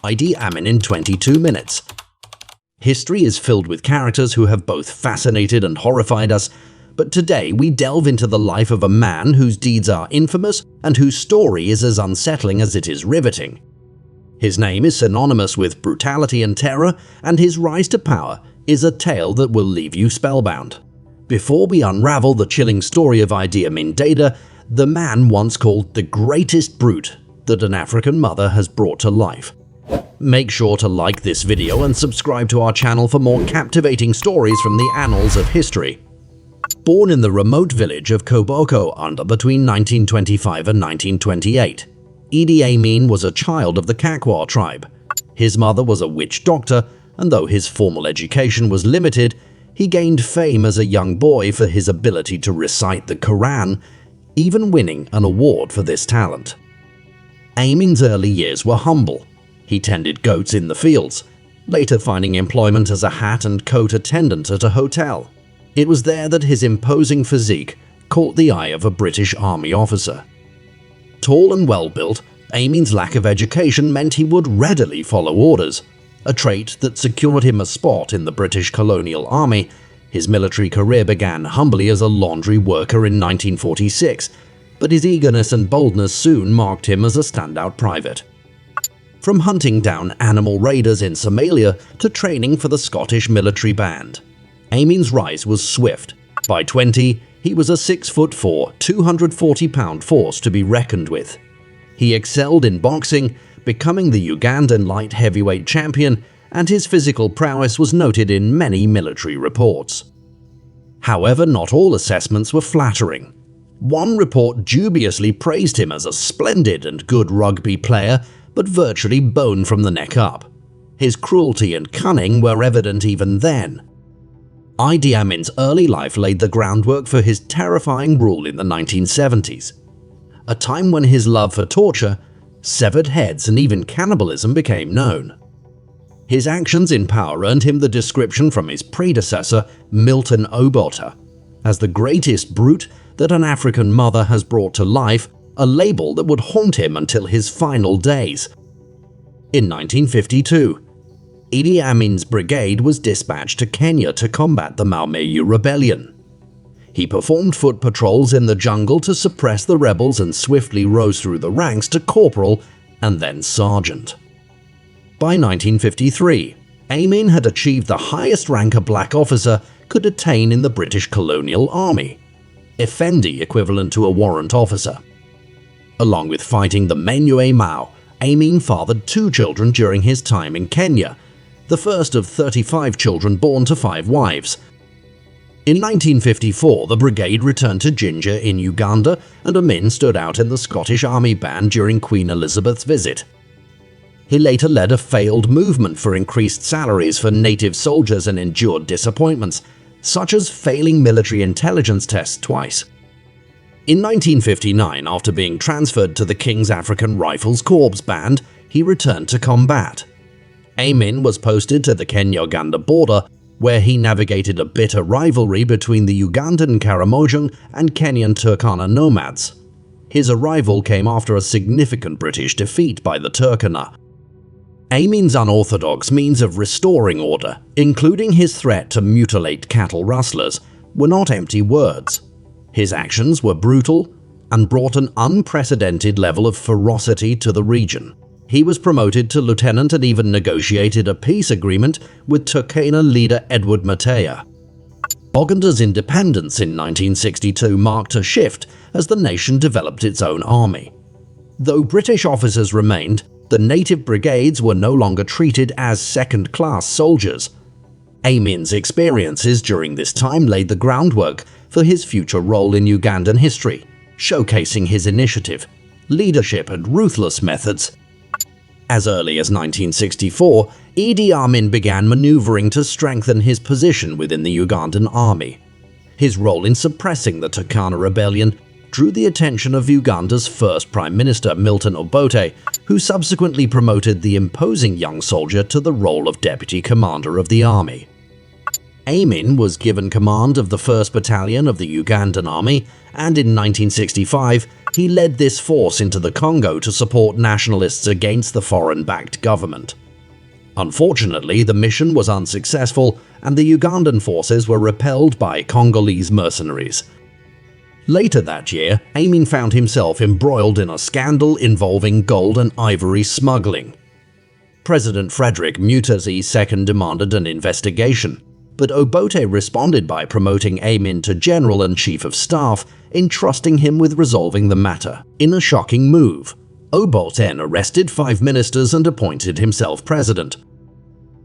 Idi Amin in 22 minutes. History is filled with characters who have both fascinated and horrified us, but today we delve into the life of a man whose deeds are infamous and whose story is as unsettling as it is riveting. His name is synonymous with brutality and terror, and his rise to power is a tale that will leave you spellbound. Before we unravel the chilling story of Idi Amin Dada, the man once called the greatest brute that an African mother has brought to life. Make sure to like this video and subscribe to our channel for more captivating stories from the annals of history. Born in the remote village of Koboko between 1925 and 1928, Idi Amin was a child of the Kakwa tribe. His mother was a witch doctor, and though his formal education was limited, he gained fame as a young boy for his ability to recite the Quran, even winning an award for this talent. Amin's early years were humble. He tended goats in the fields, later finding employment as a hat and coat attendant at a hotel. It was there that his imposing physique caught the eye of a British Army officer. Tall and well-built, Amin's lack of education meant he would readily follow orders, a trait that secured him a spot in the British colonial army. His military career began humbly as a laundry worker in 1946, but his eagerness and boldness soon marked him as a standout private. From hunting down animal raiders in Somalia to training for the Scottish military band, Amin's rise was swift. By 20, he was a 6'4", 240-pound force to be reckoned with. He excelled in boxing, becoming the Ugandan light heavyweight champion, and his physical prowess was noted in many military reports. However, not all assessments were flattering. One report dubiously praised him as a splendid and good rugby player, but virtually bone from the neck up. His cruelty and cunning were evident even then. Idi Amin's early life laid the groundwork for his terrifying rule in the 1970s, a time when his love for torture, severed heads and even cannibalism became known. His actions in power earned him the description from his predecessor, Milton Obote, as the greatest brute that an African mother has brought to life, a label that would haunt him until his final days. In 1952, Idi Amin's brigade was dispatched to Kenya to combat the Mau Mau rebellion. He performed foot patrols in the jungle to suppress the rebels and swiftly rose through the ranks to corporal and then sergeant. By 1953, Amin had achieved the highest rank a black officer could attain in the British colonial army, Effendi equivalent to a warrant officer. Along with fighting the Maumau Mau, Amin fathered 2 children during his time in Kenya, the first of 35 children born to 5 wives. In 1954, the brigade returned to Jinja in Uganda, and Amin stood out in the Scottish Army Band during Queen Elizabeth's visit. He later led a failed movement for increased salaries for native soldiers and endured disappointments, such as failing military intelligence tests twice. In 1959, after being transferred to the King's African Rifles Corps Band, he returned to combat. Amin was posted to the Kenya-Uganda border, where he navigated a bitter rivalry between the Ugandan Karamojong and Kenyan Turkana nomads. His arrival came after a significant British defeat by the Turkana. Amin's unorthodox means of restoring order, including his threat to mutilate cattle rustlers, were not empty words. His actions were brutal and brought an unprecedented level of ferocity to the region. He was promoted to lieutenant and even negotiated a peace agreement with Turkana leader Edward Matea. Uganda's independence in 1962 marked a shift as the nation developed its own army. Though British officers remained, the native brigades were no longer treated as second-class soldiers. Amin's experiences during this time laid the groundwork for his future role in Ugandan history, showcasing his initiative, leadership and ruthless methods. As early as 1964, Idi Amin began maneuvering to strengthen his position within the Ugandan army. His role in suppressing the Turkana rebellion drew the attention of Uganda's first Prime Minister Milton Obote, who subsequently promoted the imposing young soldier to the role of Deputy Commander of the army. Amin was given command of the 1st Battalion of the Ugandan Army, and in 1965 He led this force into the Congo to support nationalists against the foreign-backed government. Unfortunately, the mission was unsuccessful and the Ugandan forces were repelled by Congolese mercenaries. Later that year, Amin found himself embroiled in a scandal involving gold and ivory smuggling. President Frederick Mutasi II demanded an investigation, but Obote responded by promoting Amin to General and Chief of Staff, entrusting him with resolving the matter. In a shocking move, Obote then arrested 5 ministers and appointed himself president.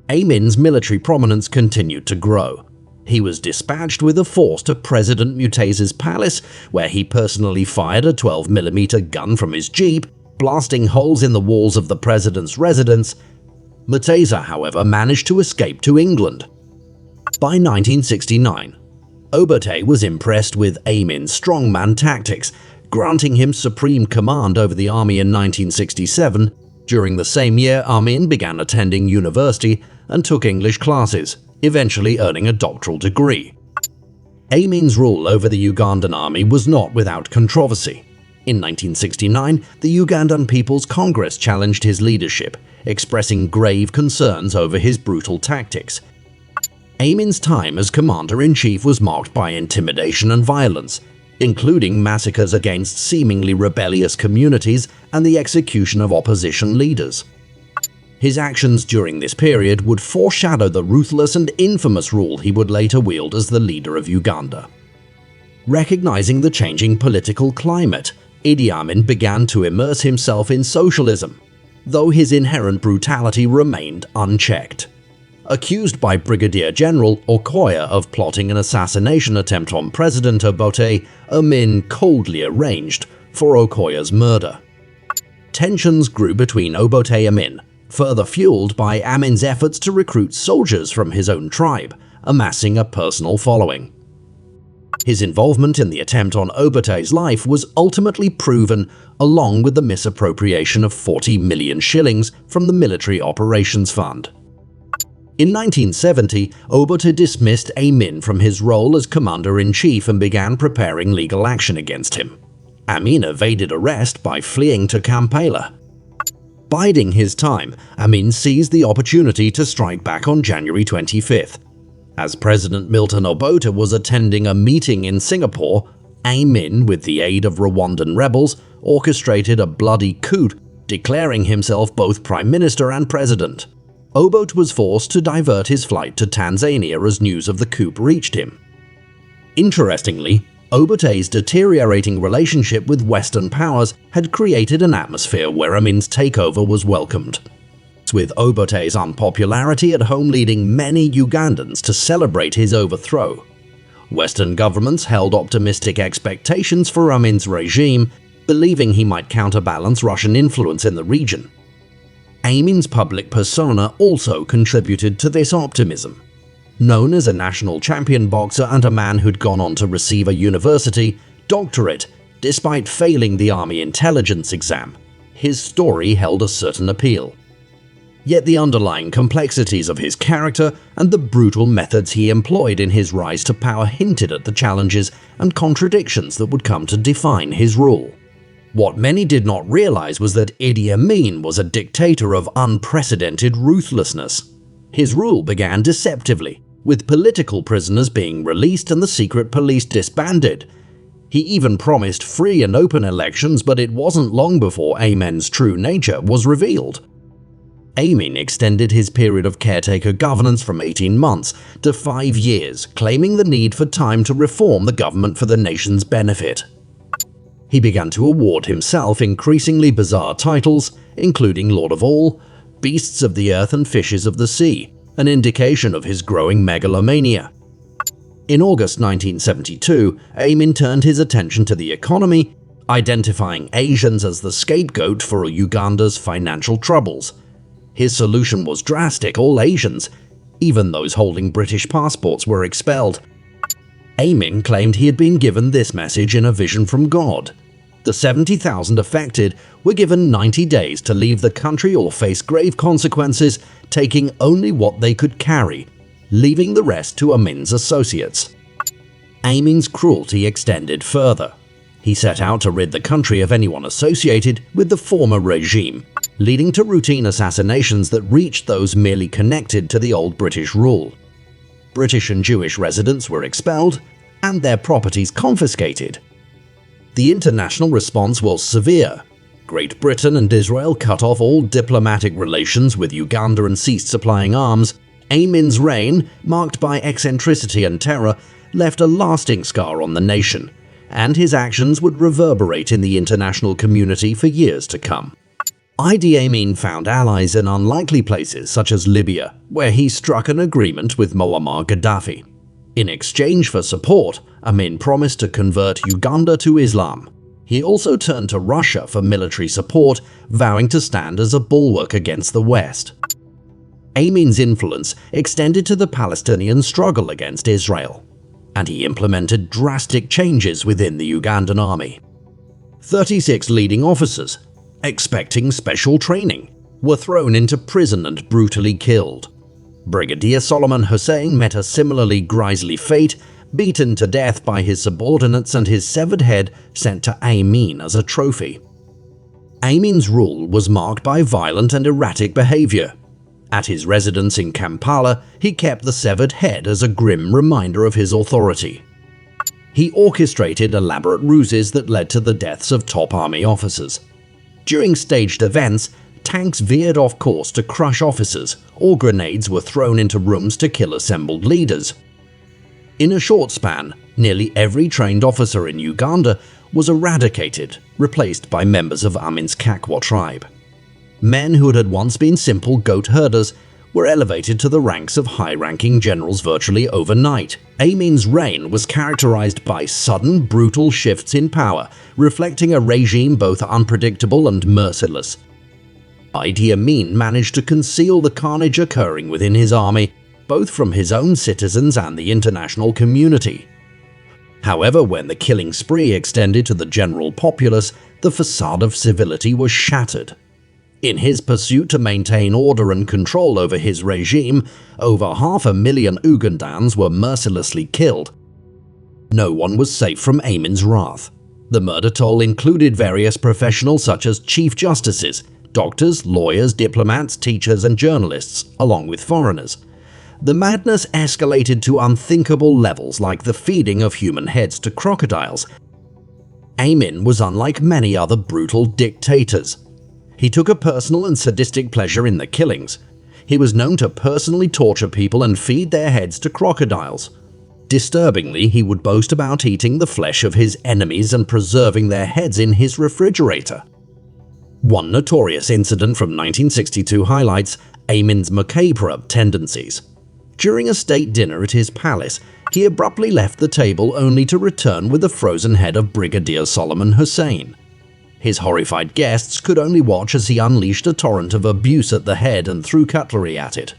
Amin's military prominence continued to grow. He was dispatched with a force to President Mutasi's palace, where he personally fired a 12mm gun from his jeep, blasting holes in the walls of the president's residence. Mutasa, however, managed to escape to England. By 1969, Obote was impressed with Amin's strongman tactics, granting him supreme command over the army in 1967. During the same year, Amin began attending university and took English classes, eventually earning a doctoral degree. Amin's rule over the Ugandan army was not without controversy. In 1969, the Ugandan People's Congress challenged his leadership, expressing grave concerns over his brutal tactics. Amin's time as commander-in-chief was marked by intimidation and violence, including massacres against seemingly rebellious communities and the execution of opposition leaders. His actions during this period would foreshadow the ruthless and infamous rule he would later wield as the leader of Uganda. Recognizing the changing political climate, Idi Amin began to immerse himself in socialism, though his inherent brutality remained unchecked. Accused by Brigadier General Okoya of plotting an assassination attempt on President Obote, Amin coldly arranged for Okoya's murder. Tensions grew between Obote and Amin, further fueled by Amin's efforts to recruit soldiers from his own tribe, amassing a personal following. His involvement in the attempt on Obote's life was ultimately proven, along with the misappropriation of 40 million shillings from the Military Operations Fund. In 1970, Obote dismissed Amin from his role as commander-in-chief and began preparing legal action against him. Amin evaded arrest by fleeing to Kampala. Biding his time, Amin seized the opportunity to strike back on January 25th. As President Milton Obote was attending a meeting in Singapore, Amin, with the aid of Rwandan rebels, orchestrated a bloody coup, declaring himself both Prime Minister and President. Obote was forced to divert his flight to Tanzania as news of the coup reached him. Interestingly, Obote's deteriorating relationship with Western powers had created an atmosphere where Amin's takeover was welcomed, with Obote's unpopularity at home leading many Ugandans to celebrate his overthrow. Western governments held optimistic expectations for Amin's regime, believing he might counterbalance Russian influence in the region. Amin's public persona also contributed to this optimism. Known as a national champion boxer and a man who'd gone on to receive a university doctorate despite failing the army intelligence exam, his story held a certain appeal. Yet the underlying complexities of his character and the brutal methods he employed in his rise to power hinted at the challenges and contradictions that would come to define his rule. What many did not realize was that Idi Amin was a dictator of unprecedented ruthlessness. His rule began deceptively, with political prisoners being released and the secret police disbanded. He even promised free and open elections, but it wasn't long before Amin's true nature was revealed. Amin extended his period of caretaker governance from 18 months to 5 years, claiming the need for time to reform the government for the nation's benefit. He began to award himself increasingly bizarre titles, including Lord of All, Beasts of the Earth and Fishes of the Sea, an indication of his growing megalomania. In August 1972, Amin turned his attention to the economy, identifying Asians as the scapegoat for Uganda's financial troubles. His solution was drastic: all Asians, even those holding British passports, were expelled. Amin claimed he had been given this message in a vision from God. The 70,000 affected were given 90 days to leave the country or face grave consequences, taking only what they could carry, leaving the rest to Amin's associates. Amin's cruelty extended further. He set out to rid the country of anyone associated with the former regime, leading to routine assassinations that reached those merely connected to the old British rule. British and Jewish residents were expelled and their properties confiscated. The international response was severe. Great Britain and Israel cut off all diplomatic relations with Uganda and ceased supplying arms. Amin's reign, marked by eccentricity and terror, left a lasting scar on the nation, and his actions would reverberate in the international community for years to come. Idi Amin found allies in unlikely places such as Libya, where he struck an agreement with Muammar Gaddafi. In exchange for support, Amin promised to convert Uganda to Islam. He also turned to Russia for military support, vowing to stand as a bulwark against the West. Amin's influence extended to the Palestinian struggle against Israel, and he implemented drastic changes within the Ugandan army. 36 leading officers, expecting special training, were thrown into prison and brutally killed. Brigadier Solomon Hussein met a similarly grisly fate, beaten to death by his subordinates and his severed head sent to Amin as a trophy. Amin's rule was marked by violent and erratic behavior. At his residence in Kampala, he kept the severed head as a grim reminder of his authority. He orchestrated elaborate ruses that led to the deaths of top army officers. During staged events, tanks veered off course to crush officers, or grenades were thrown into rooms to kill assembled leaders. In a short span, nearly every trained officer in Uganda was eradicated, replaced by members of Amin's Kakwa tribe. Men who had once been simple goat herders were elevated to the ranks of high-ranking generals virtually overnight. Amin's reign was characterized by sudden, brutal shifts in power, reflecting a regime both unpredictable and merciless. Idi Amin managed to conceal the carnage occurring within his army, both from his own citizens and the international community. However, when the killing spree extended to the general populace, the facade of civility was shattered. In his pursuit to maintain order and control over his regime, over 500,000 Ugandans were mercilessly killed. No one was safe from Amin's wrath. The murder toll included various professionals such as chief justices, doctors, lawyers, diplomats, teachers, and journalists, along with foreigners. The madness escalated to unthinkable levels, like the feeding of human heads to crocodiles. Amin was unlike many other brutal dictators. He took a personal and sadistic pleasure in the killings. He was known to personally torture people and feed their heads to crocodiles. Disturbingly, he would boast about eating the flesh of his enemies and preserving their heads in his refrigerator. One notorious incident from 1962 highlights Amin's macabre tendencies. During a state dinner at his palace, he abruptly left the table only to return with the frozen head of Brigadier Solomon Hussein. His horrified guests could only watch as he unleashed a torrent of abuse at the head and threw cutlery at it.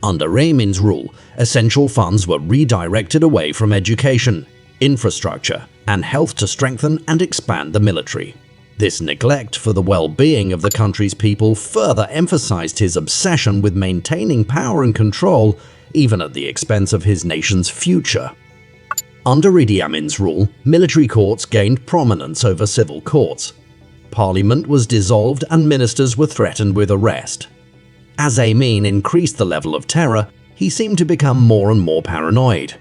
Under Amin's rule, essential funds were redirected away from education, infrastructure, and health to strengthen and expand the military. This neglect for the well-being of the country's people further emphasized his obsession with maintaining power and control, even at the expense of his nation's future. Under Idi Amin's rule, military courts gained prominence over civil courts. Parliament was dissolved and ministers were threatened with arrest. As Amin increased the level of terror, he seemed to become more and more paranoid.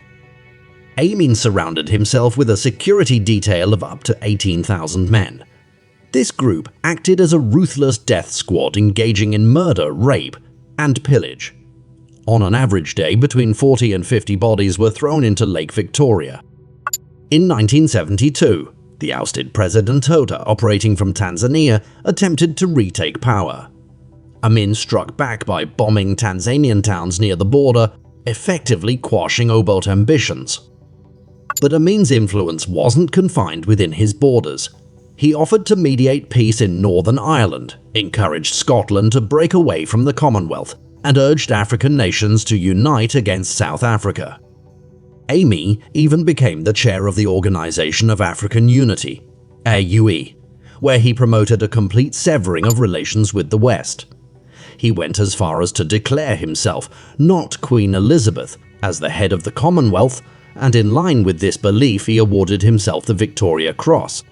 Amin surrounded himself with a security detail of up to 18,000 men. This group acted as a ruthless death squad engaging in murder, rape, and pillage. On an average day, between 40 and 50 bodies were thrown into Lake Victoria. In 1972, the ousted President Tota, operating from Tanzania, attempted to retake power. Amin struck back by bombing Tanzanian towns near the border, effectively quashing Obote ambitions. But Amin's influence wasn't confined within his borders. He offered to mediate peace in Northern Ireland, encouraged Scotland to break away from the Commonwealth, and urged African nations to unite against South Africa. Amin even became the chair of the Organisation of African Unity, AUE, where he promoted a complete severing of relations with the West. He went as far as to declare himself not Queen Elizabeth as the head of the Commonwealth, and in line with this belief he awarded himself the Victoria Cross.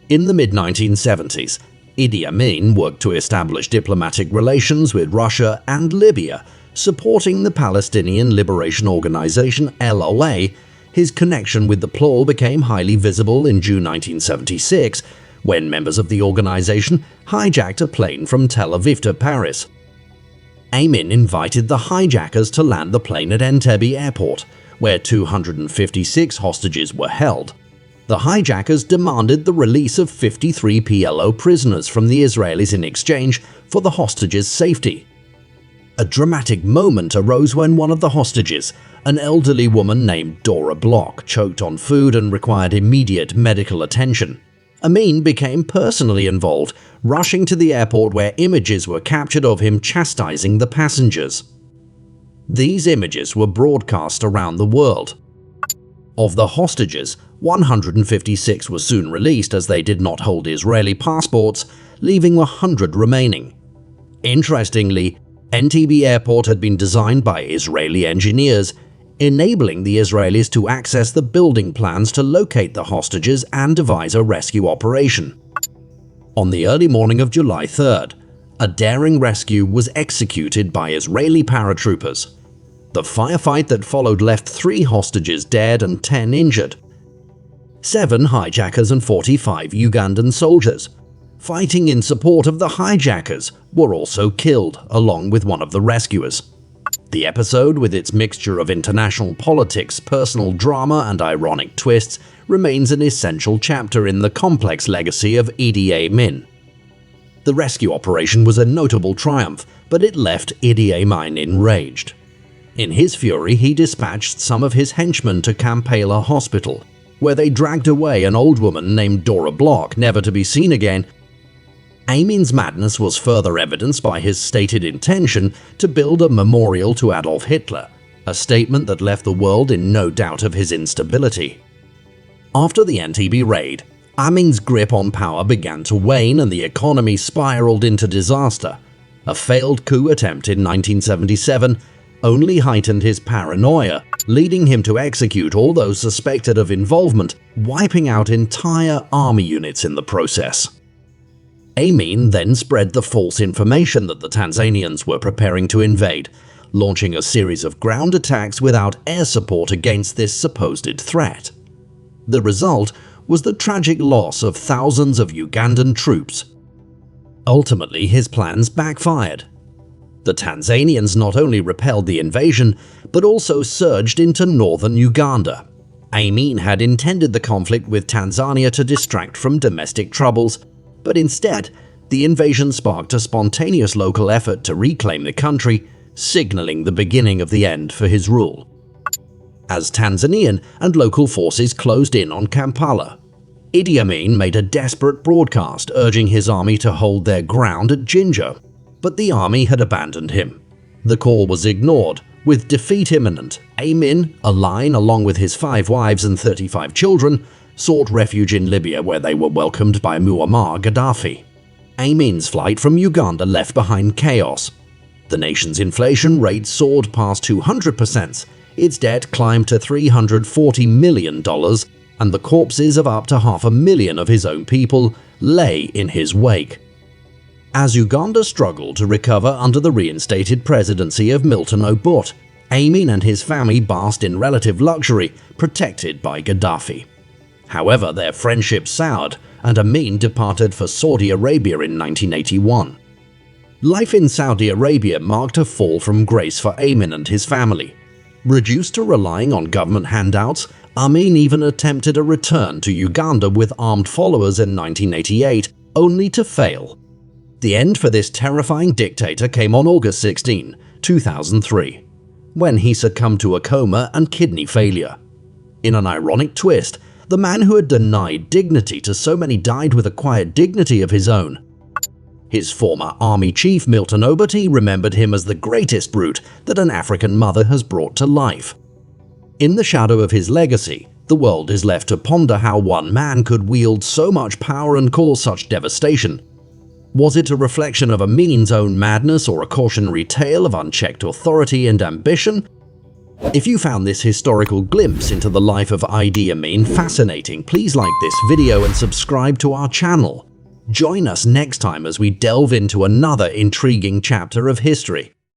In the mid-1970s, Idi Amin worked to establish diplomatic relations with Russia and Libya, supporting the Palestinian Liberation Organization (LOA). His connection with the PLO became highly visible in June 1976, when members of the organization hijacked a plane from Tel Aviv to Paris. Amin invited the hijackers to land the plane at Entebbe Airport, where 256 hostages were held. The hijackers demanded the release of 53 PLO prisoners from the Israelis in exchange for the hostages' safety. A dramatic moment arose when one of the hostages, an elderly woman named Dora Bloch, choked on food and required immediate medical attention. Amin became personally involved, rushing to the airport where images were captured of him chastising the passengers. These images were broadcast around the world. Of the hostages, 156 were soon released as they did not hold Israeli passports, leaving 100 remaining. Interestingly, Entebbe Airport had been designed by Israeli engineers, enabling the Israelis to access the building plans to locate the hostages and devise a rescue operation. On the early morning of July 3rd, a daring rescue was executed by Israeli paratroopers. The firefight that followed left 3 hostages dead and 10 injured. 7 hijackers and 45 Ugandan soldiers, fighting in support of the hijackers, were also killed, along with one of the rescuers. The episode, with its mixture of international politics, personal drama, and ironic twists, remains an essential chapter in the complex legacy of Idi Amin. The rescue operation was a notable triumph, but it left Idi Amin enraged. In his fury, he dispatched some of his henchmen to Kampala Hospital, where they dragged away an old woman named Dora Bloch, never to be seen again. Amin's madness was further evidenced by his stated intention to build a memorial to Adolf Hitler, a statement that left the world in no doubt of his instability. After the Entebbe raid, Amin's grip on power began to wane and the economy spiraled into disaster. A failed coup attempt in 1977 only heightened his paranoia, leading him to execute all those suspected of involvement, wiping out entire army units in the process. Amin then spread the false information that the Tanzanians were preparing to invade, launching a series of ground attacks without air support against this supposed threat. The result was the tragic loss of thousands of Ugandan troops. Ultimately, his plans backfired. The Tanzanians not only repelled the invasion, but also surged into northern Uganda. Amin had intended the conflict with Tanzania to distract from domestic troubles, but instead, the invasion sparked a spontaneous local effort to reclaim the country, signaling the beginning of the end for his rule. As Tanzanian and local forces closed in on Kampala, Idi Amin made a desperate broadcast urging his army to hold their ground at Jinja, but the army had abandoned him. The call was ignored. With defeat imminent, Amin, along with his 5 wives and 35 children, sought refuge in Libya where they were welcomed by Muammar Gaddafi. Amin's flight from Uganda left behind chaos. The nation's inflation rate soared past 200%, its debt climbed to $340 million, and the corpses of up to 500,000 of his own people lay in his wake. As Uganda struggled to recover under the reinstated presidency of Milton Obote, Amin and his family basked in relative luxury, protected by Gaddafi. However, their friendship soured, and Amin departed for Saudi Arabia in 1981. Life in Saudi Arabia marked a fall from grace for Amin and his family. Reduced to relying on government handouts, Amin even attempted a return to Uganda with armed followers in 1988, only to fail. The end for this terrifying dictator came on August 16, 2003, when he succumbed to a coma and kidney failure. In an ironic twist, the man who had denied dignity to so many died with a quiet dignity of his own. His former army chief Milton Obote remembered him as the greatest brute that an African mother has brought to life. In the shadow of his legacy, the world is left to ponder how one man could wield so much power and cause such devastation. Was it a reflection of Amin's own madness or a cautionary tale of unchecked authority and ambition? If you found this historical glimpse into the life of Idi Amin fascinating, please like this video and subscribe to our channel. Join us next time as we delve into another intriguing chapter of history.